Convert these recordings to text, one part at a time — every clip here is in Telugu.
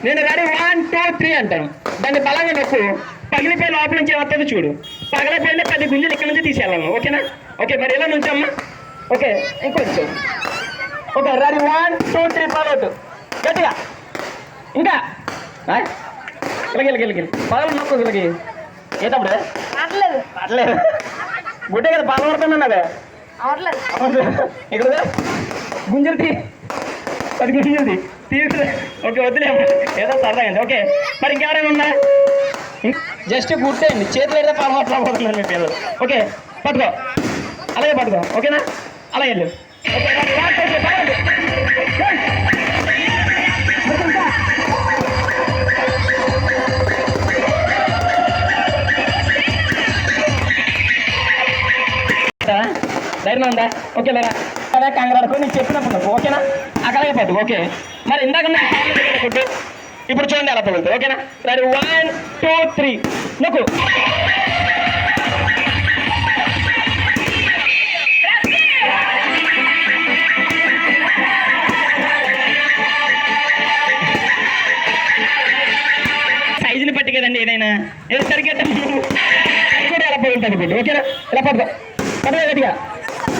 నేను రెడీ 1 2 3 అంటాను. దాన్ని బలంగా నొక్కు. పగిలిపోయి లోపల నుంచి ఏమవుతుందో చూడు. పగలపోయిన 10 గుంజలు ఇక్కడ నుంచి తీసేయాలను. ఓకేనా? ఓకే, మరి ఎలా నుంచమ్మా? ఓకే, ఇంకొంచెం. Okay, ready 1 2 3 follow out. గట్టిగా ఇంకా గిలగిలి పగలు నొక్కు. గిలకి ఏటప్పుడు అట్లేదు గుడ్డే కదా పాలు పడుతున్నావే ఇక్కడ గుంజలు తీ 10 గుంజలు తీసు. ఓకే, వద్దులే, ఏదో సరదా అండి. ఓకే, మరి ఇంకెవరైనా ఉన్నా? జస్ట్ గుడ్డేయండి, చేతులు అయితే పాలు పట్టలేకపోతున్నారు మీ పిల్లలు. ఓకే, పట్టుకో, అలాగే పట్టుకో. ఓకేనా? అలాగే వెళ్ళు. ధైర్యం ఉందా? ఓకే లేరా? అదే కంగారు నీకు చెప్పినప్పుడు నువ్వు. ఓకేనా? అక్కడే పట్టు. ఓకే, మరి ఇందాక కొట్టు. ఇప్పుడు చూడండి ఎలా పడుతుంది. ఓకేనా? రెడీ 1 2 3 నువ్వు సైజుని పట్టి కదండి ఏదైనా. ఏదో సరిగ్గా ఎలా పడుతుంది కొట్టు. ఓకేనా? ఇలా పట్టుకో, పట్టుకో గట్టిగా.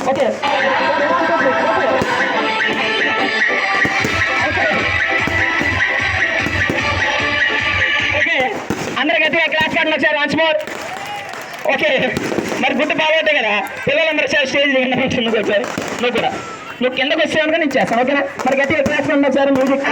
ఓకే, ఓకే, అందరు గట్టిగా క్లాస్ కార్డు వచ్చారు. Once more. ఓకే, మరి గుడ్డు బాగుంటాయి కదా పిల్లలందరూ స్టేజ్ నువ్వు వచ్చారు. నువ్వు కూడా నువ్వు కిందకు వచ్చాను నేను చేస్తాను. ఓకేనా? మరి గట్టిగా క్లాస్ కార్డు వచ్చారు. మ్యూజిక్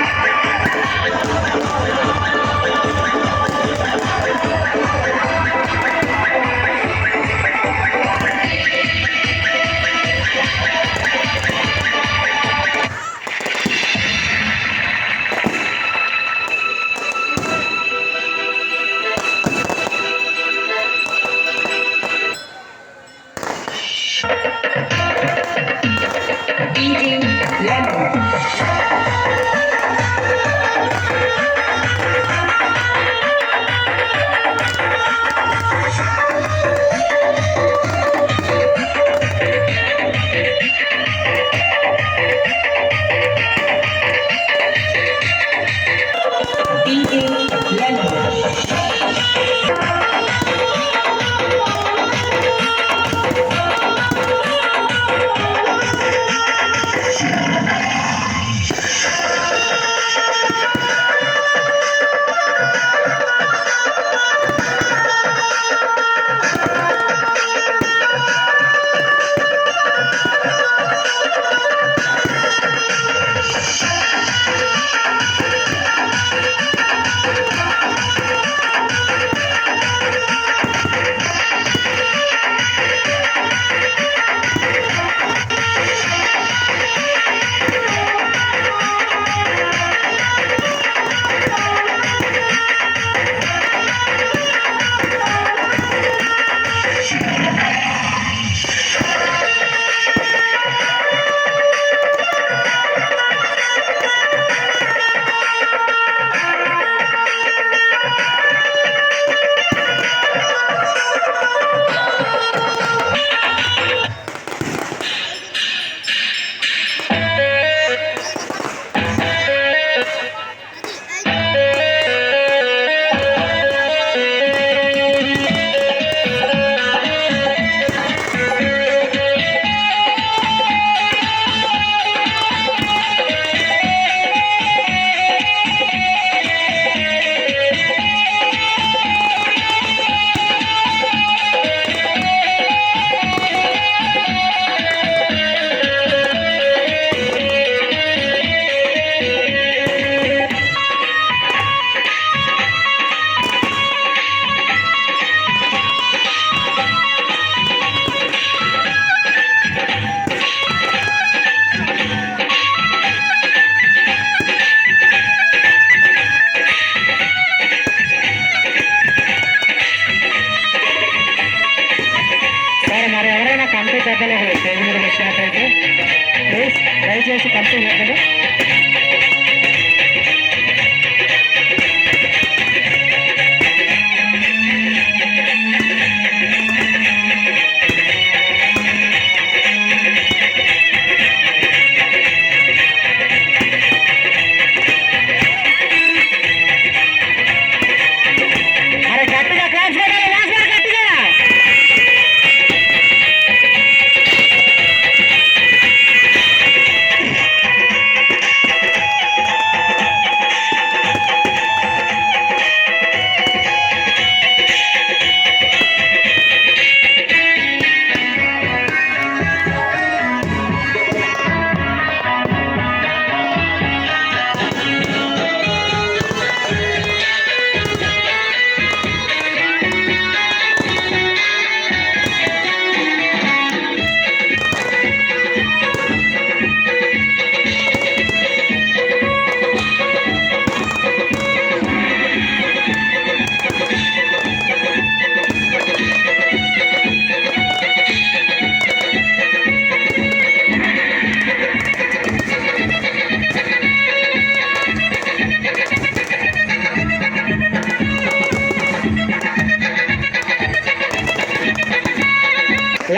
దయచేసి కంప్లీట్ చేయండి.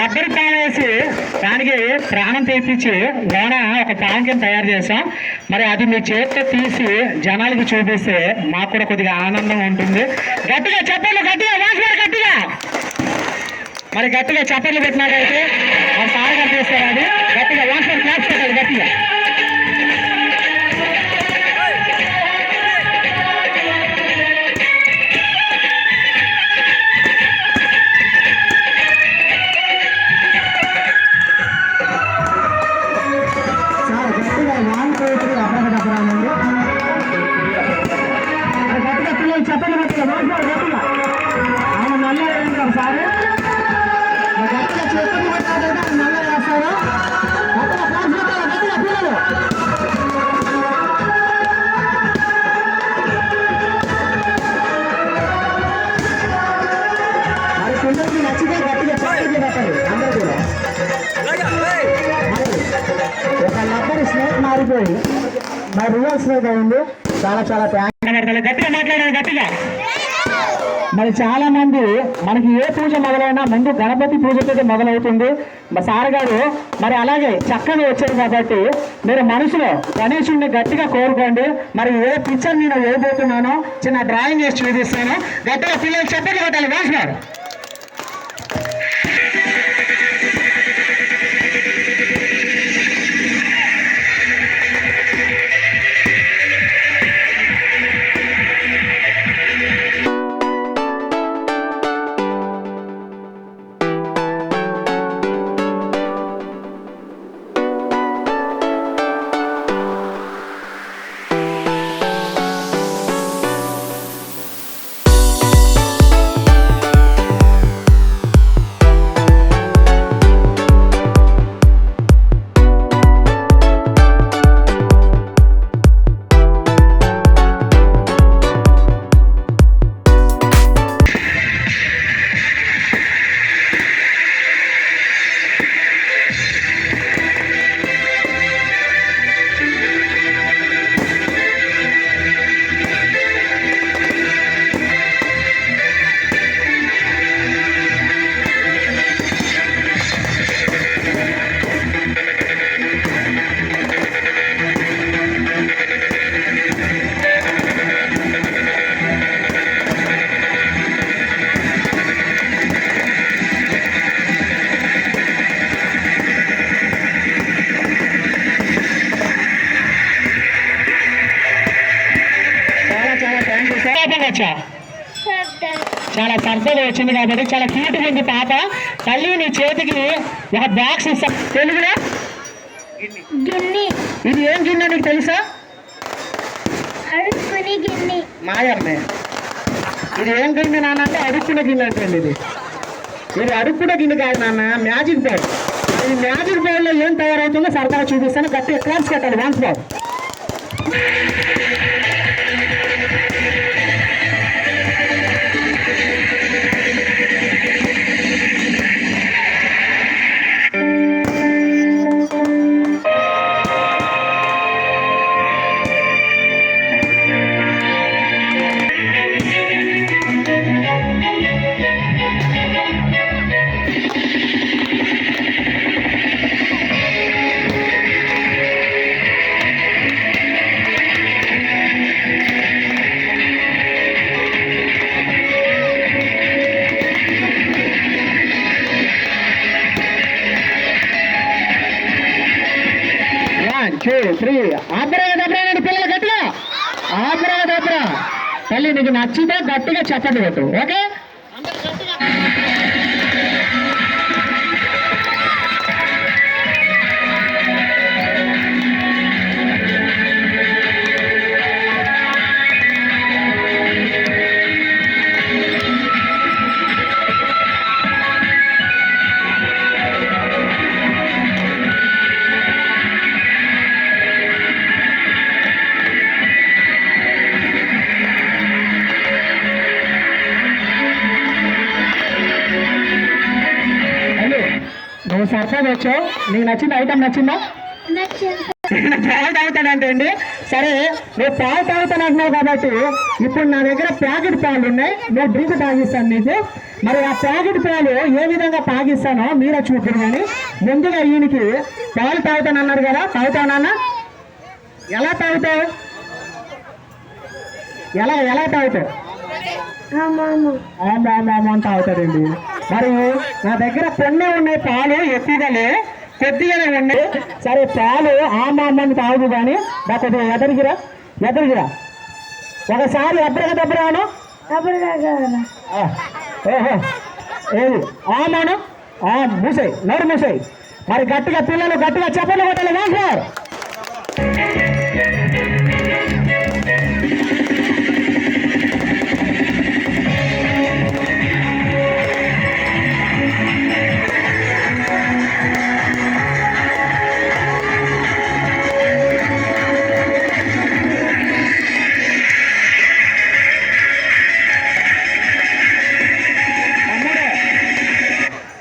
రబ్బర్ పాము వేసి దానికి ప్రాణం తెప్పించి లోన ఒక పాము కింద తయారు చేసాం. మరి అది మీ చేతితో తీసి జనాలకి చూపిస్తే మాకు కూడా కొద్దిగా ఆనందం ఉంటుంది. గట్టిగా చెప్పండి, గట్టిగా వాసుగారు గట్టిగా, మరి గట్టిగా చప్పట్లు పెట్టినట్టయితే మా సార్ గారు చేస్తారు. అది గట్టిగా వాసుగారు క్లాస్ పెట్టాలి గట్టిగా. చెప్పండి గట్టిగా గట్టిగా ఆయన నల్ల వేస్తారు సార్, గట్టిగా చెప్పండి పెట్టాలంటే ఆయన నల్ల వేస్తారు. గట్టిగా క్లాస్ పెట్టాలి గట్టిగా పిల్లలు. మరి పిల్లలకి నచ్చితే గట్టిగా చెప్పండి పెట్టండి అందరూ కూడా. ఒక లబ్బర్ స్నేక్ మారిపోయి మరి రియల్ స్నేక్ అయింది. చాలా చాలా గట్టిగా మాట్లాడారు గట్టిగా. మరి చాలా మంది మనకి ఏ పూజ మొదలైనా ముందు గణపతి పూజతో మొదలవుతుంది. మా సార్ గారు మరి అలాగే చక్కగా వచ్చారు కాబట్టి మీరు మనసులో గణేశుడిని గట్టిగా కోరుకోండి. మరి ఏ పిక్చర్ నేను వేయబోతున్నానో చిన్న డ్రాయింగ్ వేసి చూపిస్తాను. గట్టిగా పిల్లలు చెప్పండి కొట్టాలి వాసుగారు. చాలా సరదాగా వచ్చింది కాబట్టి చాలా క్యూట్గా ఉంది పాప. తల్లి నీ చేతికి ఒక బాక్స్ ఇస్తా. తెలుగులో ఇది ఏం గిన్నె నీకు తెలుసా? మాయమ్మే, ఇది ఏం గిన్నె నాన్న అంటే అడుక్కునే గిన్నె అంటే ఇది అడుక్కునే గిన్నె కాదు నాన్న, మ్యాజిక్ బోర్డ్. ఈ మ్యాజిక్ బోర్డ్లో ఏం తయారవుతుందో సరదాగా చూపిస్తాను. గట్టిగా క్లాస్ కట్టాలి వాన్స్ బాబు. పిల్లలు గట్టిగా ఆపరా. తల్లి నీకు నచ్చితే గట్టిగా చెప్పండి పెట్టు. ఓకే, నువ్వు సర్ప్రైజ్ వచ్చావు. నీకు నచ్చింది, ఐటమ్ నచ్చిందా? పాలు తాగుతాడంటే అండి సరే నువ్వు పాలు తాగుతాను అంటున్నావు కాబట్టి ఇప్పుడు నా దగ్గర ప్యాకెట్ పాలు ఉన్నాయి, నేను డ్రింక్ తాగిస్తాను నీకు. మరి ఆ ప్యాకెట్ పాలు ఏ విధంగా తాగిస్తానో మీరే చూపురు. కానీ ముందుగా ఈయనకి పాలు తాగుతాను అన్నారు కదా, తాగుతానన్నా ఎలా తాగుతావు? ఎలా తాగుతావు? అని తాగుతాడండి. మరి నా దగ్గర కొన్ని ఉన్నాయి, పాలు ఎక్కువగానే కొద్దిగానే ఉన్నాయి. సరే పాలు ఆమామని తాగు, కానీ నాకు కొద్దిగా ఎదరిగిరా ఒకసారి దెబ్బరాను. ఓహో ఏది ఆమాను మూసాయి, నోరు మూసాయి. మరి గట్టిగా పిల్లలు గట్టిగా చెప్పలు కొట్టాలి సార్.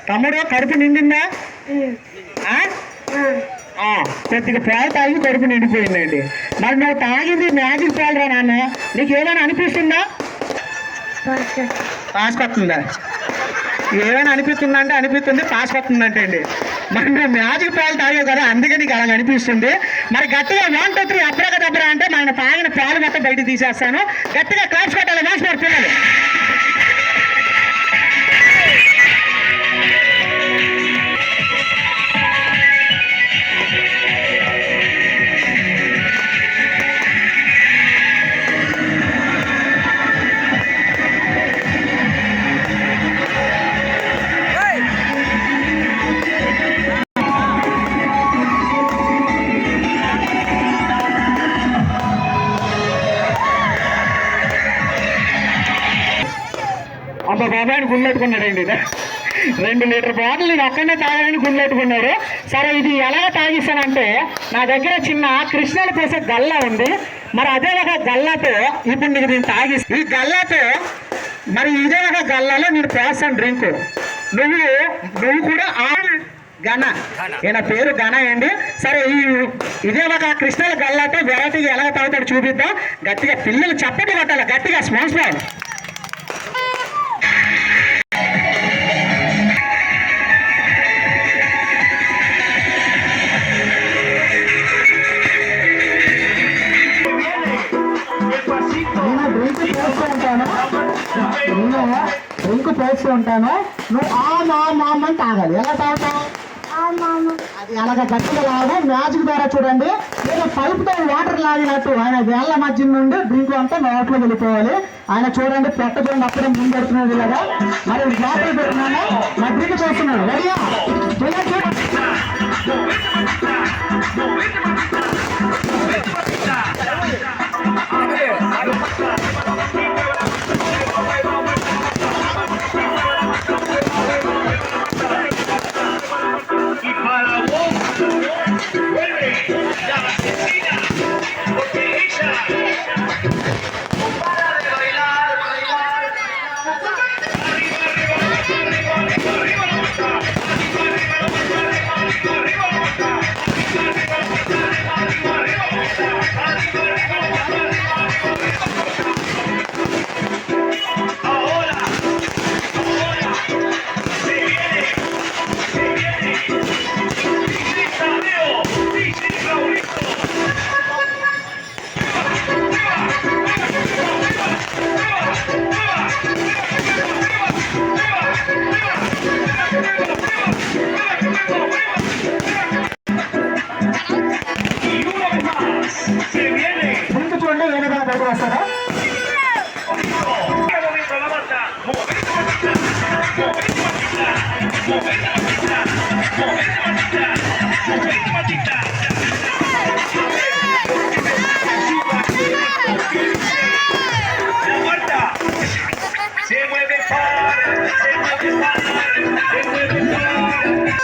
తమ్ముడు కడుపు నిండిందా? కొద్దిగా పాలు తాగి కడుపు నిండిపోయిందండి. మరి నువ్వు తాగింది మ్యాజిక్ పాలు రా నాన్న, నీకు ఏమైనా అనిపిస్తుందా? పాస్ కొత్తుందా? ఏమైనా అనిపిస్తుందా అంటే అనిపిస్తుంది, పాస్ కొత్తుందంటే అండి. మరి నువ్వు మ్యాజిక్ పాలు తాగావు కదా, అందుకే నీకు అలా అనిపిస్తుంది. మరి గట్టిగా 1 2 3 అబ్రగదబ్రా అంటే మన తాగిన పాలు మొత్తం బయట తీసేస్తాను. గట్టిగా క్లాప్స్ కొట్టాలి మాస్టర్ పిల్లలు. అబ్బా బాబాయ్ గుండెట్టుకున్నాడండి. 2 లీటర్ బాటిల్ నేను ఒక్కనే తాగాలని గుండెట్టుకున్నాడు. సరే ఇది ఎలా తాగిస్తానంటే నా దగ్గర చిన్న కృష్ణాలు పోసే గల్లా ఉంది. మరి అదే ఒక గల్లాతో ఇప్పుడు నీకు నేను తాగిస్తా. ఈ గల్లాతో మరి ఇదే ఒక గల్లాలో నేను పోస్తాను డ్రింక్. నువ్వు కూడా గణ, ఈయన పేరు గణ అండి. సరే ఇదే ఒక కృష్ణాల గల్లాతో వెరైటీగా ఎలా తాగుతాడు చూపిద్దాం. గట్టిగా పిల్లలు చప్పటి కొట్టాలి, గట్టిగా స్పాన్సర్. డ్రింక్ చేస్తూ ఉంటాను, నువ్వు అని తాగాలి. ఎలా తాగుతావు? అది అలాగ గట్టిగా లాగా మ్యాజిక్ ద్వారా చూడండి, నేను పైపుతో వాటర్ లాగినట్టు ఆయన వేళ్ల మధ్య నుండి డ్రింక్ అంతా నోట్లో వెళ్ళిపోవాలి. ఆయన చూడండి పెట్ట చూడండి అప్పుడే ముందు పెడుతున్నది కదా. మరి వాటర్ పెడుతున్నాను, నా డ్రింక్ చేస్తున్నాడు. రెడీయా?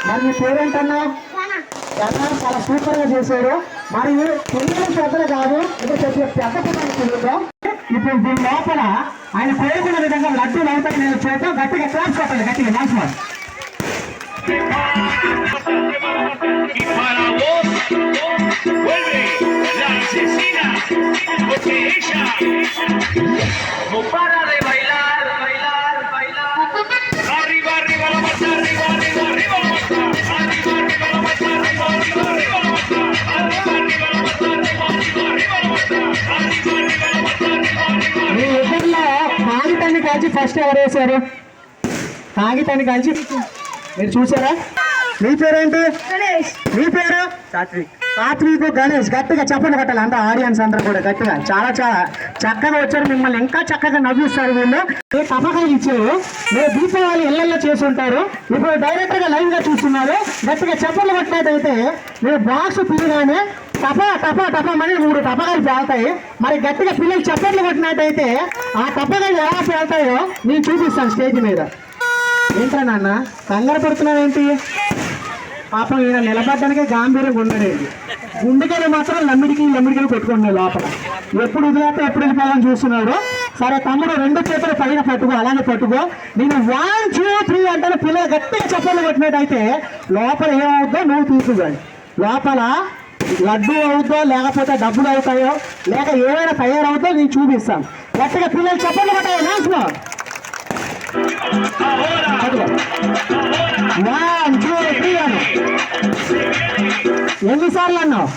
మరి మీ పేరేంటన్నా? చాలా సూపర్ గా చేశాడు. మరి పిల్లలు పెద్దలు కాదు, ఇప్పుడు పెద్ద పిల్లలు చూద్దాం. ఇప్పుడు దీని లోపల ఆయన కోరుకున్న విధంగా లడ్డూలు అవుతాయి. నేను చేద్దాం, గట్టిగా క్లాస్ కొట్టాలి, గట్టిగా dance. Vuelve la asesina, porque ella no para de bailar, bailar, bailar. Arriba, arriba la mata, arriba, arriba, arriba la mata. Arriba, arriba la mata, arriba, arriba, arriba la mata. Arriba, arriba la mata, arriba, arriba, arriba la mata. Arriba, arriba la mata, arriba, arriba. మీ ఇద్దరిలో కాగితాన్ని కాల్చి ఫస్ట్ ఎవరు వేశారు? కాగితాన్ని కాల్చి మీరు చూసారా? మీ పేరేంటి? మీ పేరు? సాత్విక్ గణేష్. గట్టిగా చెప్పండి కట్టాలి అందరూ, ఆడియన్స్ అందరూ కూడా గట్టిగా. చాలా చాలా చక్కగా వచ్చారు, మిమ్మల్ని ఇంకా చక్కగా నవ్విస్తారు వీళ్ళు. తప్పకాలు ఇచ్చారు, మీరు దీపావళి ఇళ్లలో చేసి ఉంటారు, ఇప్పుడు డైరెక్ట్ గా లైవ్ గా చూస్తున్నారు. గట్టిగా చెప్పలు కొట్టినట్టయితే మీరు బాక్స్ పిల్లగానే టపా టపా టపామని 3 టపకాలు పేలుతాయి. మరి గట్టిగా పిల్లలు చెప్పట్లు కొట్టినట్టయితే ఆ టపకాలు ఎలా పేలుతాయో నేను చూపిస్తాను స్టేజ్ మీద. ఏంట్రా నాన్న కంగారు పడుతున్నావేంటి? పాపం ఈయన నిలబడ్డానికి గాంభీర్యంగా ఉన్నాడేంటి, గుండెకాయలు మాత్రం లమ్మిడికి కొట్టుకున్నాడు లోపల. ఎప్పుడు వదిలేస్తే ఎప్పుడు వెళ్ళిపోవాలని చూస్తున్నాడు. సరే తమ్ముడు 2 చేతులు పైన పట్టుకో, అలాగే పట్టుకో. నేను 1 2 3 అంటే పిల్లలు గట్టిగా చెప్పలు కొట్టినట్టయితే లోపల ఏమవుద్దో నువ్వు తీసుకుని, లోపల లడ్డు అవుద్దో లేకపోతే డబ్బులు అవుతాయో లేక ఏమైనా తయారవుద్దో నేను చూపిస్తాను. గట్టిగా పిల్లలు చెప్పలు కొట్టాయో నేర్చుకో. 1 2 3 అను. ఎన్నిసార్లు అన్నావు?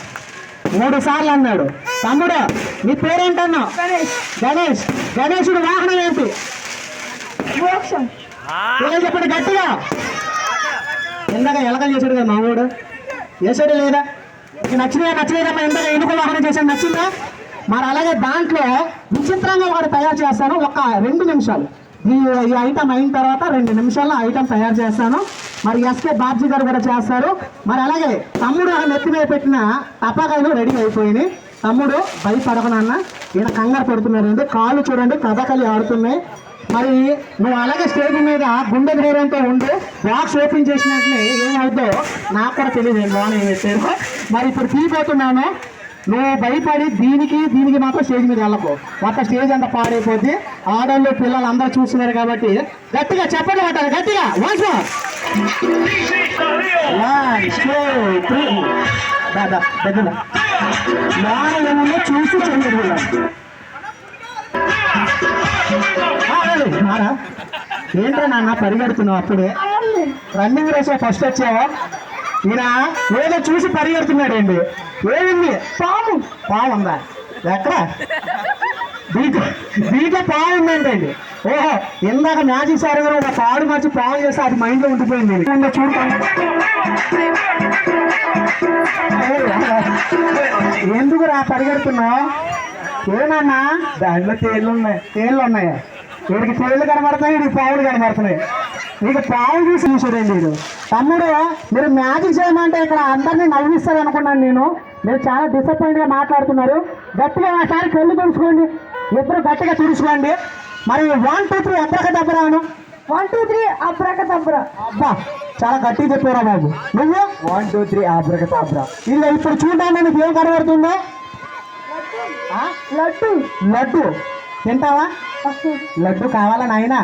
3 సార్లు అన్నాడు. తమ్ముడు నీ పేరేంటన్నావు? గణేష్. గణేశుడు వాహనం ఏంటి? పిల్లలు చెప్పండి గట్టిగా. ఇందాక ఎలకలు చేశాడు కదా మా వాడు, చేశాడు లేదా? నీకు నచ్చలేదమ్మా? ఇందాక ఎన్నుకో వాహనం చేశాడు, నచ్చిందా? మరి అలాగే దాంట్లో విచిత్రంగా ఒకటి తయారు చేస్తాను. ఒక 2 నిమిషాలు ఈ ఐటమ్ అయిన తర్వాత 2 నిమిషాల్లో ఐటమ్ తయారు చేస్తాను. మరి ఎస్కే బాబ్జీ గారు కూడా చేస్తారు. మరి అలాగే తమ్ముడు నెత్తి మీద పెట్టిన టపాకాయలు రెడీ అయిపోయినాయి. తమ్ముడు భయపడకనన్న, ఈయన కంగారు పడుతున్నారండి. కాళ్ళు చూడండి కథకలి ఆడుతున్నాయి. మరి నువ్వు అలాగే స్టేజ్ మీద గుండె ధైర్యంతో ఉండి బాక్స్ ఓపెన్ చేసినట్లే ఏమవుద్దో నాకు కూడా తెలియదు లోన్ ఏం పెట్టారు. మరి ఇప్పుడు తీపోతున్నాను, నువ్వు భయపడి దీనికి మాత్రం స్టేజ్ మీద వెళ్ళకు. మొత్తం స్టేజ్ అంతా పాడైపోద్ది. ఆడవాళ్ళు పిల్లలు అందరూ చూస్తున్నారు కాబట్టి గట్టిగా చెప్పండి అంటారు. గట్టిగా 1 2 3 దగ్గర ఏమన్నా చూసి చెందడు. ఏంట్రా నాన్న పరిగెడుతున్నావు? అప్పుడే రన్నింగ్ రేస్ ఫస్ట్ వచ్చావా? ఈయన ఏదో చూసి పరిగెడుతున్నాడండి. ఏమింది? పాము ఉందా? ఎక్కడ? దీంట్లో పాము ఉందంటండి. ఓహో, ఇందాక మ్యాజిక్ సార్ గారు ఒక పాడు మర్చి పాము చేస్తే అది మైండ్ లో ఉండిపోయింది. చూడండి ఎందుకు రా పరిగెడుతున్నావు? ఏమన్నా దాంట్లో తేళ్ళు ఉన్నాయా? వీడికి తేళ్ళు కనబడుతున్నాయి, వీడికి పావులు కనబడుతున్నాయి. నీకు పావు చూసి చూసాడండి వీడు. తమ్ముడు మీరు మ్యాజిక్ చేయమంటే ఇక్కడ అందరినీ నవ్విస్తారు అనుకున్నాను నేను. మీరు చాలా డిసప్పాయింట్ గా మాట్లాడుతున్నారు. గట్టిగా ఒకసారి కళ్ళు తుడుచుకోండి, ఇద్దరు గట్టిగా తుడుచుకోండి. మరి 1 2 3 అబ్రకదబ్రాను. 1 2 3 అబ్రకదబ్రా. అబ్బా చాలా గట్టిగా చెప్పారా బాబు. నువ్వు 1 2 3 అబ్రకదబ్రా. ఇది ఇప్పుడు చూడడానికి నీకు ఏం కనబడుతుందో? లడ్డు తింటావా? లడ్డు కావాలా నాయనా?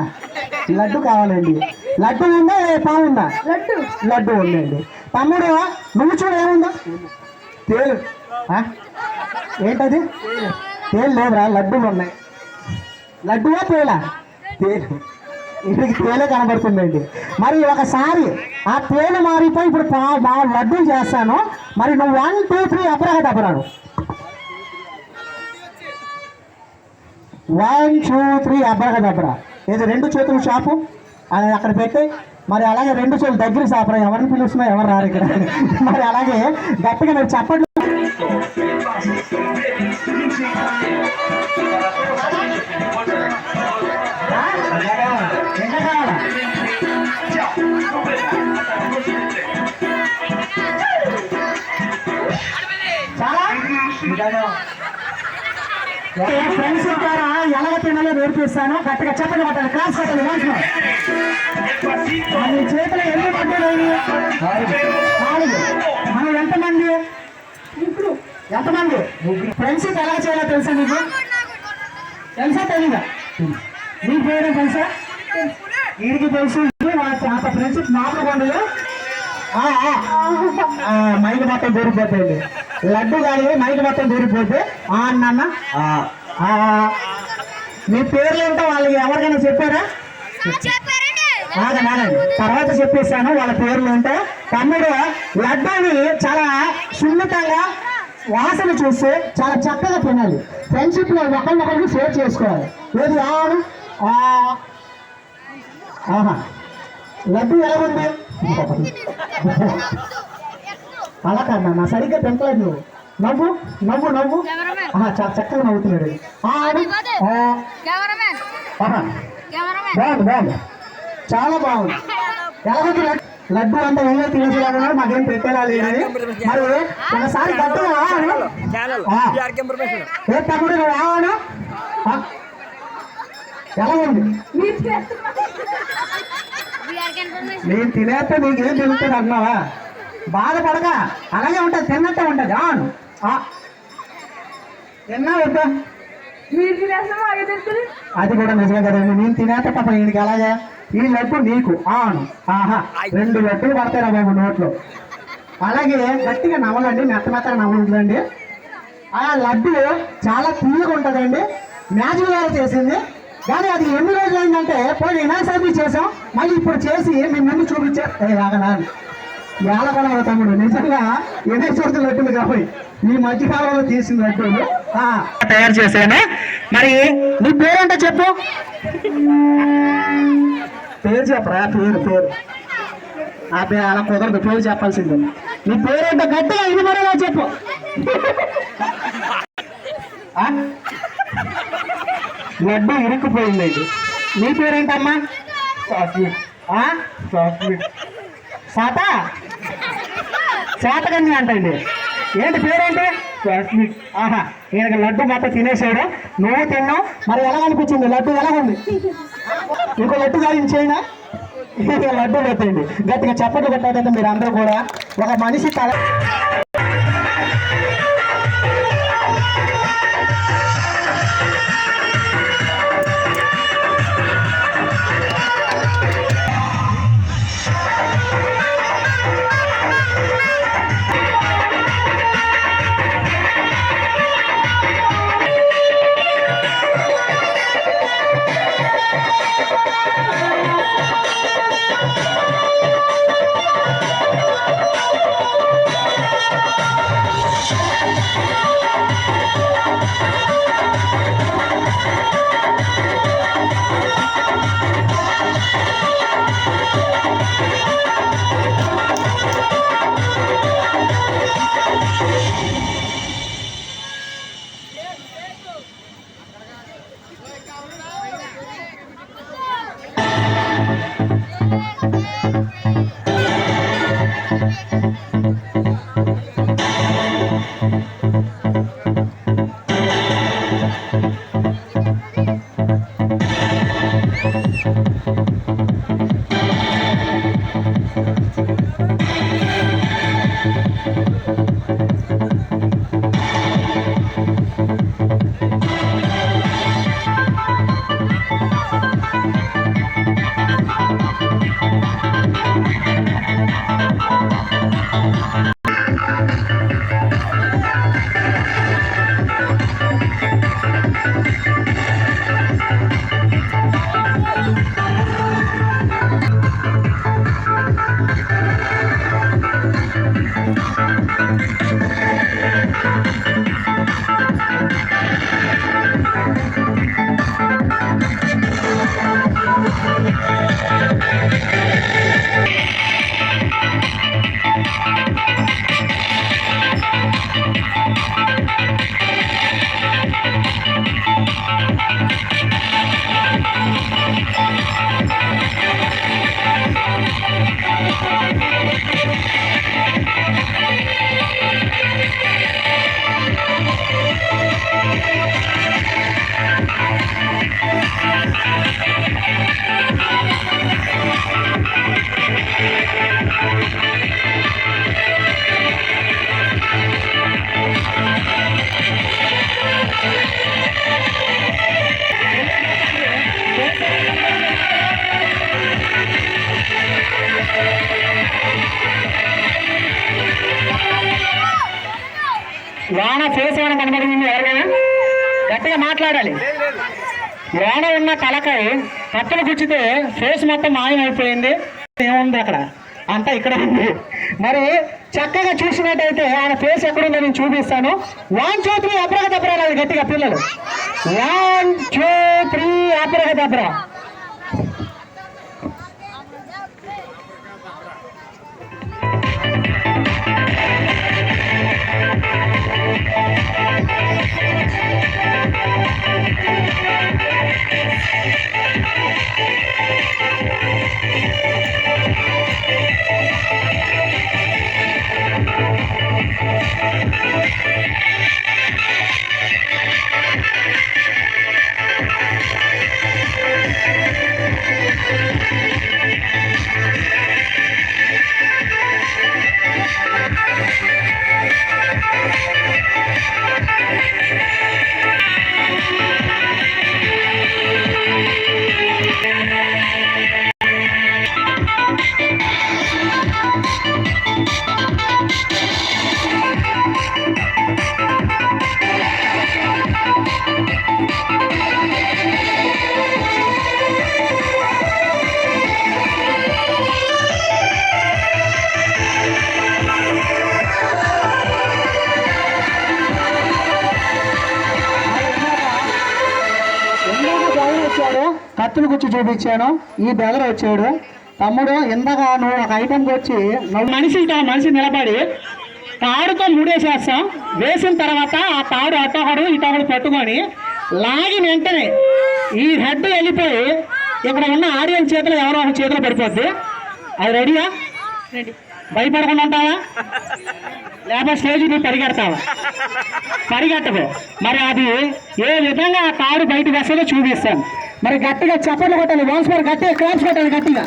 లడ్డు కావాలండి. లడ్డు ఉందా? పావు ఉందా? లడ్డు ఉందండి. తమ్ముడు నువ్వు చూడు ఏముందా? తేలు. ఏంటది? తేలు లేదురా, లడ్డూలు ఉన్నాయి. లడ్డువా తేలా? తేలు. ఇక్కడికి తేలే కనబడుతుందండి. మరి ఒకసారి ఆ తేలు మారిపోయి ఇప్పుడు లడ్డూలు చేస్తాను. మరి నువ్వు 1 2 3 అబ్రకదబ్రాను. 1 2 3 అబ్రకదబ్రా. ఇది 2 చేతులు షాపు అది అక్కడ పెట్టి, మరి అలాగే 2 చేతులు దగ్గర సాపరా. ఎవరిని పిలుస్తున్నా ఎవరు రారు ఇక్కడ. మరి అలాగే గట్టిగా మీరు చెప్పండి. ఫ్రెండ్స్ ద్వారా ఎలాగ తినాలో నేర్పిస్తాను. గట్టిగా చెప్పండి పట్టాలి, క్లాస్ కట్టాలి. మీ చేతిలో ఎన్ని పట్టాలి? 4. మనం ఎంతమంది? ఎంతమంది ఫ్రెండ్స్ ఎలా చేయాలో తెలుసా నీకు? తెలుసా తెలీదా? నీ పేరు తెలుసా? వీడికి తెలుసు. అంత ఫ్రెండ్షిప్ మామూలుగా ఉండదు. మైక్ మొత్తం దూరిపోతాయండి. లడ్డు కానీ మైక్ మొత్తం దూరిపోతే అన్న మీ పేర్లు ఏంటో వాళ్ళకి ఎవరికైనా చెప్పారా? ఆగండి తర్వాత చెప్పేస్తాను వాళ్ళ పేర్లు ఏంటో. తమ్ముడు లడ్డూని చాలా సున్నితంగా వాసన చూస్తే చాలా చక్కగా తినాలి. ఫ్రెండ్షిప్ లో ఒకరినొకరికి షేర్ చేసుకోవాలి. ఏది ఆను ఆహా లడ్డు ఎలా ఉంది? అలా కన్నా సరిగ్గా పెంచలేదు నువ్వు. నవ్వు నవ్వు నవ్వు చాలా చక్కగా నవ్వుతున్నాడు. బాగుంది బాగుంది చాలా బాగుంది. ఎలాగొద్దు లడ్డు అంతా ఏమో తినేసేలాగా మాకేం పెట్టేలా లేదని. మరి ఒకసారి గట్టు ఏ తమ్ముడు నువ్వు రావాను ఎలా ఉంది? నేను తినేస్తే నీకేం తిరుగుతుంది అన్నావా? బాధపడగా అలాగే ఉంటుంది, తిన్నట్టే ఉంటుంది. అవును తిన్నా వద్దా? అది కూడా నిజమే కదండి. నేను తినేస్తే పాప ఈయనకి అలాగే. ఈ లడ్డు నీకు అవును. ఆహా 2 లడ్డులు పడతాయి రా బాబు నోట్లో. అలాగే గట్టిగా నవ్వలండి, మెత్తమెత్తగా నవ్వలండి. ఆ లడ్డు చాలా తీయగా ఉంటుందండి. మ్యాజిక్ ద్వారా చేసింది కానీ అది ఎన్ని రోజులు అయిందంటే పోయి వినాయక చేసాం, మళ్ళీ ఇప్పుడు చేసి మేము ముందు చూపించా రాగనా ఏళ్ళ తమ్ముడు. నిజంగా ఎన్ని చోట్ల లడ్డులు కాబట్టి ఈ మధ్యకాలంలో తీసిన లడ్డూలు తయారు చేశాను. మరి నీ పేరేంటో చెప్పు. పేరు చెప్పరా? పేరు ఆ పేరు అలా కుదరదు, పేరు చెప్పాల్సిందే. నీ పేరేంటో గట్టిగా ఇది మరో చెప్పు. లడ్డు ఇరుక్కుపోయింది. నీ పేరేంటమ్మా? శాతకన్య అంటండి. ఏంటి పేరేంటి? ఆహా ఈయనకి లడ్డు మొత్తం తినేసాడు, నువ్వు తిన్నావు. మరి ఎలా అనిపించింది లడ్డు? ఎలా ఉంది? ఇంకో లడ్డు కాదు చేయనా? లడ్డు పెట్టండి గట్టిగా చప్పట్లు కొట్టారంటే మీరు అందరూ కూడా. ఒక మనిషి తల మాట్లాడాలి. లోన ఉన్న తలకాయ కత్తులు గుచ్చితే ఫేస్ మొత్తం మాయమైపోయింది. ఏముంది అక్కడ అంతా ఇక్కడ ఉంది. మరి చక్కగా చూసినట్టయితే ఆయన ఫేస్ ఎక్కడుందో నేను చూపిస్తాను. 1 2 3 అబ్రగదబ్రా అది గట్టిగా పిల్లలు. 1 2 3 అబ్రగదబ్రా. కత్తులు గుచ్చి చూపించాను. ఈ బ్రదర్ వచ్చాడు. తమ్ముడు ఇందాక నువ్వు ఒక ఐటెంకి వచ్చి మనిషి నిలబడి తాడుతో ముడేసేస్తాం. వేసిన తర్వాత ఆ తాడు అటొకడు ఇటొకడు పట్టుకొని లాగిన వెంటనే ఈ హెడ్ వెళ్ళిపోయి ఇక్కడ ఉన్న ఆడియన్స్ చేతులు ఎవరో ఒక చేతిలో పడిపోద్ది. అది రెడీయా? భయపడకుండా ఉంటావా? లేకపోతే స్టేజ్ నువ్వు పరిగెడతావా? పరిగెట్టకు. మరి అది ఏ విధంగా ఆ తాడు బయటకు వస్తుందో చూపిస్తాను. మరి గట్టిగా చప్పట్లు కొట్టాలి. వాన్స్ మరి గట్టిగా క్లాప్స్ కొట్టాలి గట్టిగా.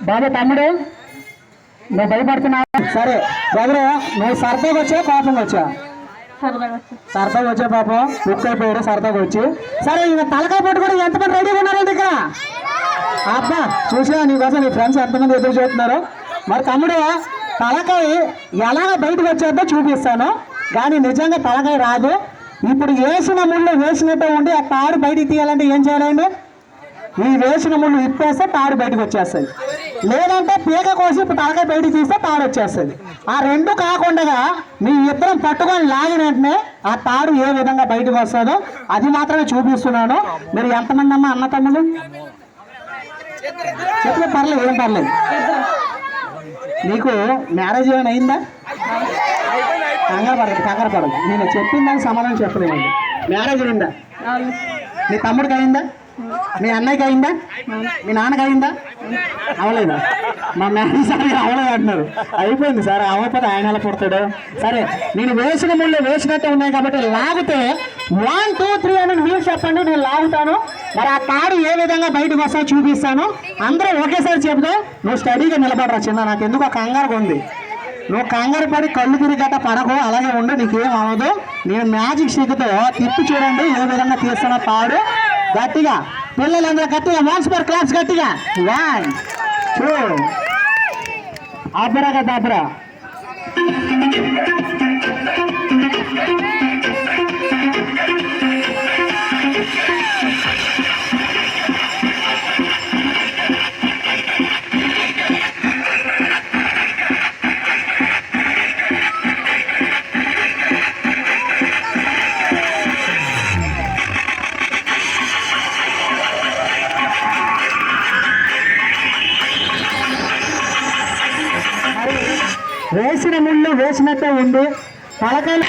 బాబు తమ్ముడు నువ్వు భయపడుతున్నావు. సరే బ్రదరు, నువ్వు సరదాగా వచ్చా కోపంగా వచ్చా? సరదాగా వచ్చా పాపం. బుక్ అయిపోయాడు సరదాగా వచ్చి. సరే ఇక తలకాయ పట్టుకుని ఎంతమంది రెడీగా ఉన్నారు దగ్గర? అబ్బా చూసా నీకోసం నీ ఫ్రెండ్స్ ఎంతమంది ఎదురు చూస్తున్నారు. మరి తమ్ముడు తలకాయ ఎలాగ బయటకు వచ్చేద్దో చూపిస్తాను. కానీ నిజంగా తలకాయ రాదు. ఇప్పుడు వేసిన ముళ్ళు వేసినట్టు ఉండి ఆ తాడు బయటికి తీయాలంటే ఏం చేయాలండి? ఈ వేసిన ముళ్ళు ఇప్పేస్తే తాడు బయటకు వచ్చేస్తుంది. లేదంటే పీక కోసి ఇప్పుడు తలకాయ బయటికి తీస్తే తాడు వచ్చేస్తుంది. ఆ రెండు కాకుండా మీ ఇద్దరం పట్టుకొని లాగిన వెంటనే ఆ తాడు ఏ విధంగా బయటకు వస్తుందో అది మాత్రమే చూపిస్తున్నాను. మీరు ఎంతమంది అమ్మా అన్న తమ్ముడు? చెప్పే పర్లేదు, ఏం పర్లేదు. నీకు మ్యారేజ్ ఏమైనా అయిందా? కంగారు పడదు. నేను చెప్పిన దానికి సమాధానం చెప్పలేమండి. మ్యారేజ్ అయిందా? మీ తమ్ముడికి అయిందా? మీ అన్నయ్యకి అయిందా? మీ నాన్నకి అయిందా? అవలేదా? మా మేడం సార్ అవలేదు అంటున్నారు. అయిపోయింది సార్, అవ్వకపోతే ఆయన ఎలా పుడతాడు? సరే, నేను వేసిన ముళ్ళు వేసినట్టే ఉన్నాయి కాబట్టి లాగితే 1 2 3 అని మీరు చెప్పండి, నేను లాగుతాను. మరి ఆ తాడు ఏ విధంగా బయటకు వస్తాయో చూపిస్తాను. అందరూ ఒకేసారి చెబుతా. నువ్వు స్టడీగా నిలబడరా చిన్న, నాకు ఎందుకు కంగారుగా ఉంది. నువ్వు కంగారు పడి కళ్ళు తిరిగి గట్ట పడకు, అలాగే ఉండు, నీకేం అవ్వదు. నేను మ్యాజిక్ స్టిక్తో తిప్పి చూడండి ఏ విధంగా తీస్తున్నా తాడు. గట్టిగా పిల్లలందరూ గట్టిగా వాన్స్ పర్ క్లాస్ గట్టిగా 1 2 ఆపరా కదా ఆపరా. వేసిన ముళ్ళు వేసినట్టే ఉంది. పలకలు